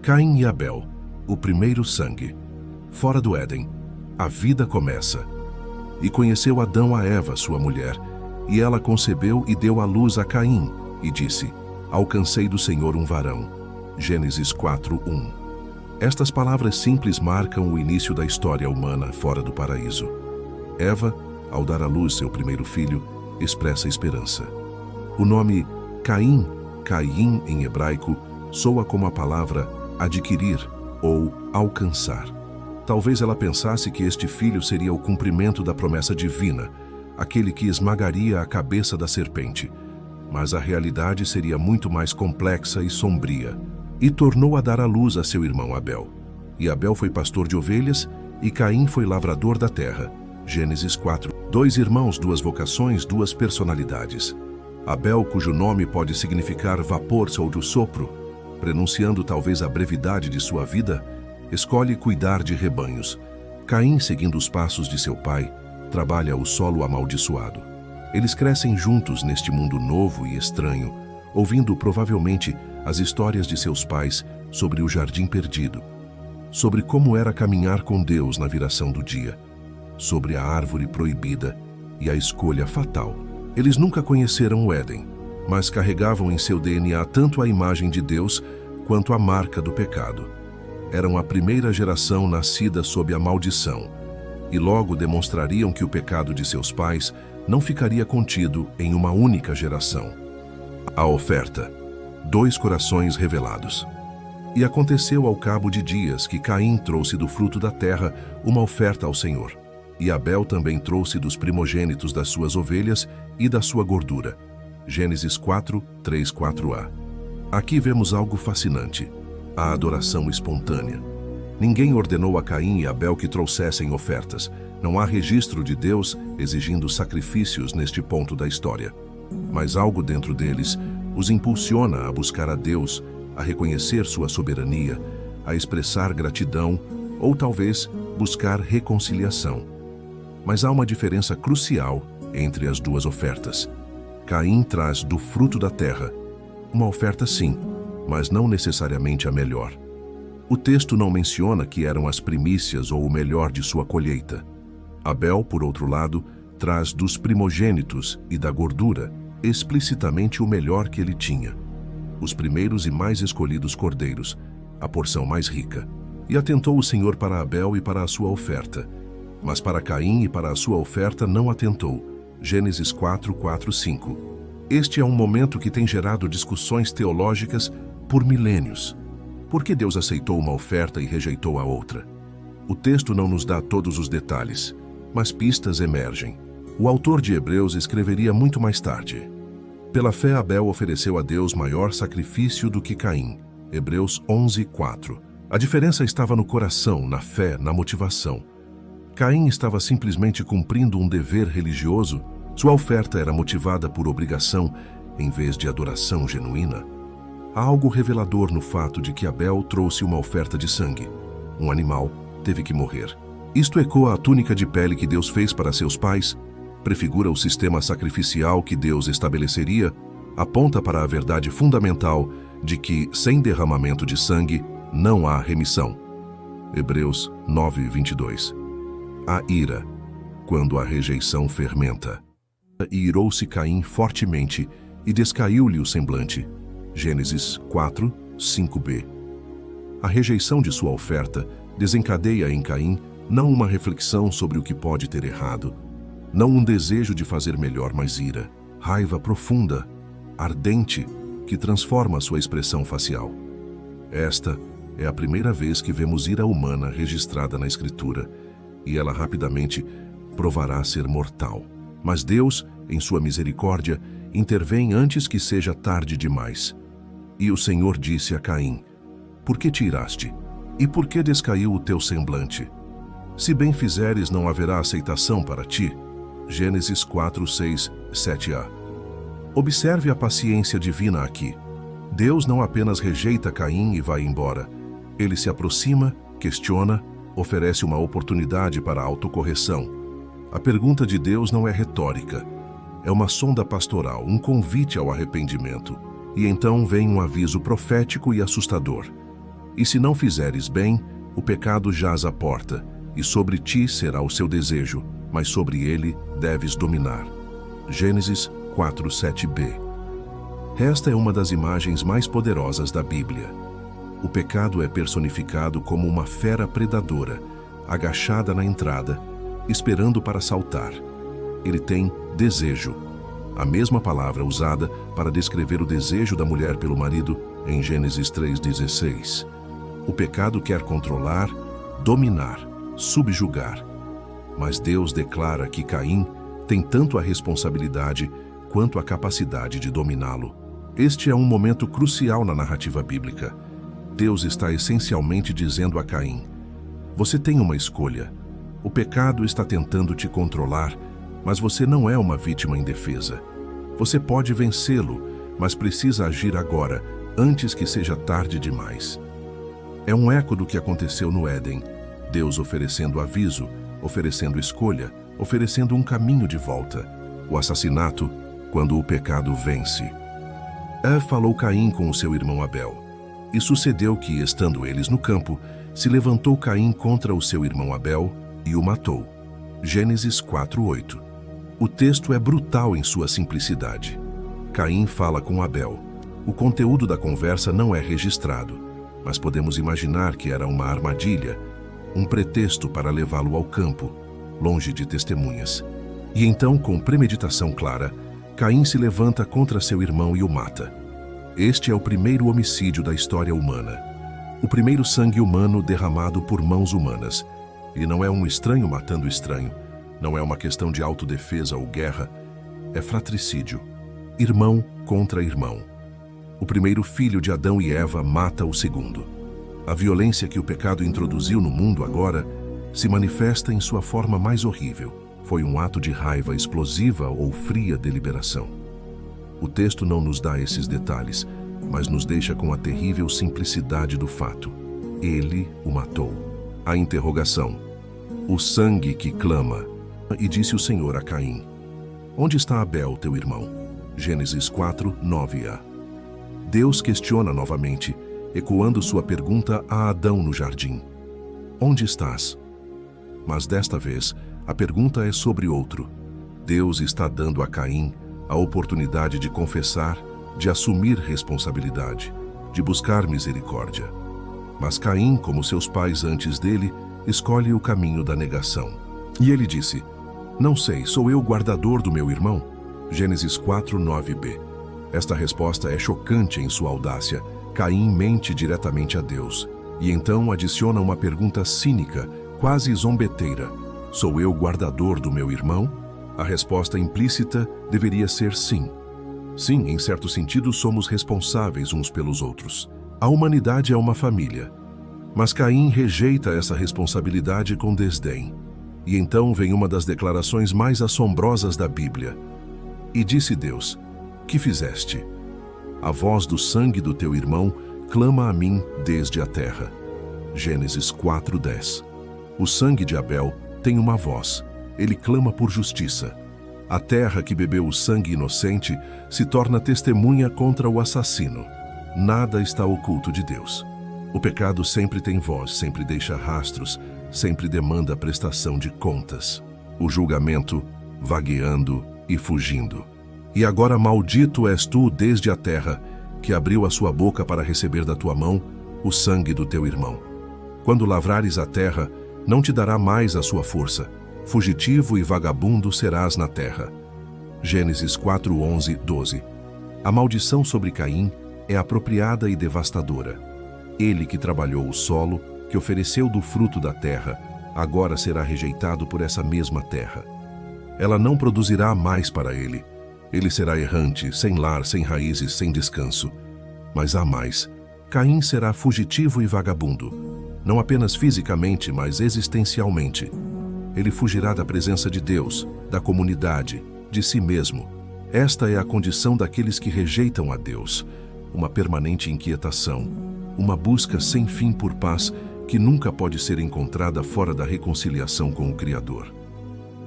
Caim e Abel, o primeiro sangue. Fora do Éden, a vida começa. E conheceu Adão a Eva, sua mulher, e ela concebeu e deu à luz a Caim, e disse: Alcancei do Senhor um varão. Gênesis 4:1. Estas palavras simples marcam o início da história humana fora do paraíso. Eva, ao dar à luz seu primeiro filho, expressa esperança. O nome Caim, Caim em hebraico, soa como a palavra adquirir ou alcançar. Talvez ela pensasse que este filho seria o cumprimento da promessa divina, aquele que esmagaria a cabeça da serpente. Mas a realidade seria muito mais complexa e sombria. E tornou a dar à luz a seu irmão Abel. E Abel foi pastor de ovelhas, e Caim foi lavrador da terra. Gênesis 4. 2 irmãos, 2 vocações, 2 personalidades. Abel, cujo nome pode significar vapor ou de sopro, prenunciando talvez a brevidade de sua vida, escolhe cuidar de rebanhos. Caim, seguindo os passos de seu pai, trabalha o solo amaldiçoado. Eles crescem juntos neste mundo novo e estranho, ouvindo provavelmente as histórias de seus pais sobre o jardim perdido, sobre como era caminhar com Deus na viração do dia, sobre a árvore proibida e a escolha fatal. Eles nunca conheceram o Éden, mas carregavam em seu DNA tanto a imagem de Deus quanto a marca do pecado. Eram a primeira geração nascida sob a maldição, e logo demonstrariam que o pecado de seus pais não ficaria contido em uma única geração. A oferta. 2 corações revelados. E aconteceu ao cabo de dias que Caim trouxe do fruto da terra uma oferta ao Senhor. E Abel também trouxe dos primogênitos das suas ovelhas e da sua gordura. Gênesis 4, 3, 4a. Aqui vemos algo fascinante: a adoração espontânea. Ninguém ordenou a Caim e Abel que trouxessem ofertas. Não há registro de Deus exigindo sacrifícios neste ponto da história. Mas algo dentro deles os impulsiona a buscar a Deus, a reconhecer sua soberania, a expressar gratidão ou talvez buscar reconciliação. Mas há uma diferença crucial entre as 2 ofertas. Caim traz do fruto da terra. Uma oferta sim, mas não necessariamente a melhor. O texto não menciona que eram as primícias ou o melhor de sua colheita. Abel, por outro lado, traz dos primogênitos e da gordura explicitamente o melhor que ele tinha. Os primeiros e mais escolhidos cordeiros, a porção mais rica. E atentou o Senhor para Abel e para a sua oferta. Mas para Caim e para a sua oferta não atentou. Gênesis 4, 4, 5. Este é um momento que tem gerado discussões teológicas por milênios. Por que Deus aceitou uma oferta e rejeitou a outra? O texto não nos dá todos os detalhes, mas pistas emergem. O autor de Hebreus escreveria muito mais tarde: pela fé Abel ofereceu a Deus maior sacrifício do que Caim. Hebreus 11, 4. A diferença estava no coração, na fé, na motivação. Caim estava simplesmente cumprindo um dever religioso. Sua oferta era motivada por obrigação, em vez de adoração genuína. Há algo revelador no fato de que Abel trouxe uma oferta de sangue. Um animal teve que morrer. Isto ecoa a túnica de pele que Deus fez para seus pais, prefigura o sistema sacrificial que Deus estabeleceria, aponta para a verdade fundamental de que, sem derramamento de sangue, não há remissão. Hebreus 9, 22. A ira, quando a rejeição fermenta. E irou-se Caim fortemente, e descaiu-lhe o semblante. Gênesis 4, 5b. A rejeição de sua oferta desencadeia em Caim não uma reflexão sobre o que pode ter errado, não um desejo de fazer melhor, mas ira, raiva profunda, ardente, que transforma sua expressão facial. Esta é a primeira vez que vemos ira humana registrada na Escritura, e ela rapidamente provará ser mortal. Mas Deus, em sua misericórdia, intervém antes que seja tarde demais. E o Senhor disse a Caim: por que te iraste? E por que descaiu o teu semblante? Se bem fizeres, não haverá aceitação para ti. Gênesis 4, 6, 7a. Observe a paciência divina aqui. Deus não apenas rejeita Caim e vai embora. Ele se aproxima, questiona, oferece uma oportunidade para a autocorreção. A pergunta de Deus não é retórica. É uma sonda pastoral, um convite ao arrependimento. E então vem um aviso profético e assustador. E se não fizeres bem, o pecado jaz à porta, e sobre ti será o seu desejo, mas sobre ele deves dominar. Gênesis 4:7b. Esta é uma das imagens mais poderosas da Bíblia. O pecado é personificado como uma fera predadora, agachada na entrada, esperando para saltar. Ele tem desejo, a mesma palavra usada para descrever o desejo da mulher pelo marido em Gênesis 3:16. O pecado quer controlar, dominar, subjugar. Mas Deus declara que Caim tem tanto a responsabilidade quanto a capacidade de dominá-lo. Este é um momento crucial na narrativa bíblica. Deus está essencialmente dizendo a Caim: você tem uma escolha. O pecado está tentando te controlar, mas você não é uma vítima indefesa. Você pode vencê-lo, mas precisa agir agora, antes que seja tarde demais. É um eco do que aconteceu no Éden. Deus oferecendo aviso, oferecendo escolha, oferecendo um caminho de volta. O assassinato, quando o pecado vence. Falou Caim com o seu irmão Abel. E sucedeu que, estando eles no campo, se levantou Caim contra o seu irmão Abel e o matou. Gênesis 4:8. O texto é brutal em sua simplicidade. Caim fala com Abel. O conteúdo da conversa não é registrado, mas podemos imaginar que era uma armadilha, um pretexto para levá-lo ao campo, longe de testemunhas. E então, com premeditação clara, Caim se levanta contra seu irmão e o mata. Este é o primeiro homicídio da história humana. O primeiro sangue humano derramado por mãos humanas. E não é um estranho matando estranho. Não é uma questão de autodefesa ou guerra. É fratricídio. Irmão contra irmão. O primeiro filho de Adão e Eva mata o segundo. A violência que o pecado introduziu no mundo agora se manifesta em sua forma mais horrível. Foi um ato de raiva explosiva ou fria deliberação. O texto não nos dá esses detalhes, mas nos deixa com a terrível simplicidade do fato. Ele o matou. A interrogação. O sangue que clama. E disse o Senhor a Caim: onde está Abel, teu irmão? Gênesis 4:9a. Deus questiona novamente, ecoando sua pergunta a Adão no jardim: onde estás? Mas desta vez, a pergunta é sobre outro. Deus está dando a Caim a oportunidade de confessar, de assumir responsabilidade, de buscar misericórdia. Mas Caim, como seus pais antes dele, escolhe o caminho da negação. E ele disse: não sei, sou eu o guardador do meu irmão? Gênesis 4:9b. Esta resposta é chocante em sua audácia. Caim mente diretamente a Deus. E então adiciona uma pergunta cínica, quase zombeteira: sou eu o guardador do meu irmão? A resposta implícita deveria ser sim. Sim, em certo sentido, somos responsáveis uns pelos outros. A humanidade é uma família. Mas Caim rejeita essa responsabilidade com desdém. E então vem uma das declarações mais assombrosas da Bíblia. E disse Deus: que fizeste? A voz do sangue do teu irmão clama a mim desde a terra. Gênesis 4:10. O sangue de Abel tem uma voz. Ele clama por justiça. A terra que bebeu o sangue inocente se torna testemunha contra o assassino. Nada está oculto de Deus. O pecado sempre tem voz, sempre deixa rastros, sempre demanda prestação de contas. O julgamento, vagueando e fugindo. E agora maldito és tu desde a terra, que abriu a sua boca para receber da tua mão o sangue do teu irmão. Quando lavrares a terra, não te dará mais a sua força. Fugitivo e vagabundo serás na terra. Gênesis 4:11-12. A maldição sobre Caim é apropriada e devastadora. Ele que trabalhou o solo, que ofereceu do fruto da terra, agora será rejeitado por essa mesma terra. Ela não produzirá mais para ele. Ele será errante, sem lar, sem raízes, sem descanso. Mas há mais. Caim será fugitivo e vagabundo. Não apenas fisicamente, mas existencialmente. Ele fugirá da presença de Deus, da comunidade, de si mesmo. Esta é a condição daqueles que rejeitam a Deus. Uma permanente inquietação, uma busca sem fim por paz que nunca pode ser encontrada fora da reconciliação com o Criador.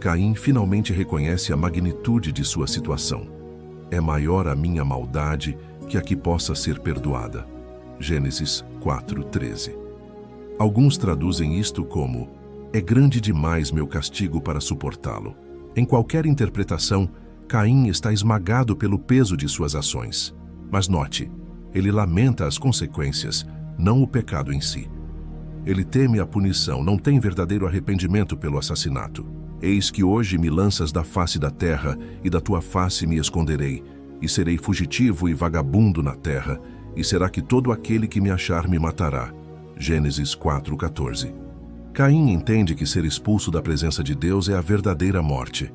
Caim finalmente reconhece a magnitude de sua situação. É maior a minha maldade que a que possa ser perdoada. Gênesis 4:13. Alguns traduzem isto como: é grande demais meu castigo para suportá-lo. Em qualquer interpretação, Caim está esmagado pelo peso de suas ações. Mas note, ele lamenta as consequências, não o pecado em si. Ele teme a punição, não tem verdadeiro arrependimento pelo assassinato. Eis que hoje me lanças da face da terra, e da tua face me esconderei, e serei fugitivo e vagabundo na terra, e será que todo aquele que me achar me matará. Gênesis 4:14. Caim entende que ser expulso da presença de Deus é a verdadeira morte,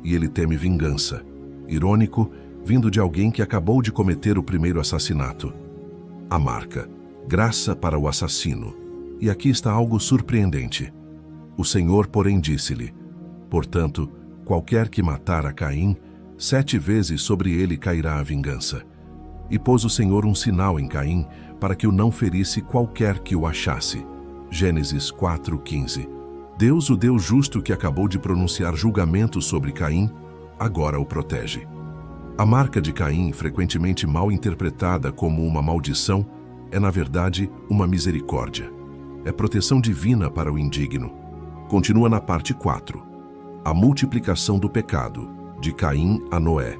e ele teme vingança. Irônico, vindo de alguém que acabou de cometer o primeiro assassinato. A marca: graça para o assassino. E aqui está algo surpreendente. O Senhor, porém, disse-lhe: portanto, qualquer que matar a Caim, 7 vezes sobre ele cairá a vingança. E pôs o Senhor um sinal em Caim, para que o não ferisse qualquer que o achasse. Gênesis 4:15. Deus, o Deus justo que acabou de pronunciar julgamento sobre Caim, agora o protege. A marca de Caim, frequentemente mal interpretada como uma maldição, é na verdade uma misericórdia. É proteção divina para o indigno. Continua na parte 4. A multiplicação do pecado, de Caim a Noé.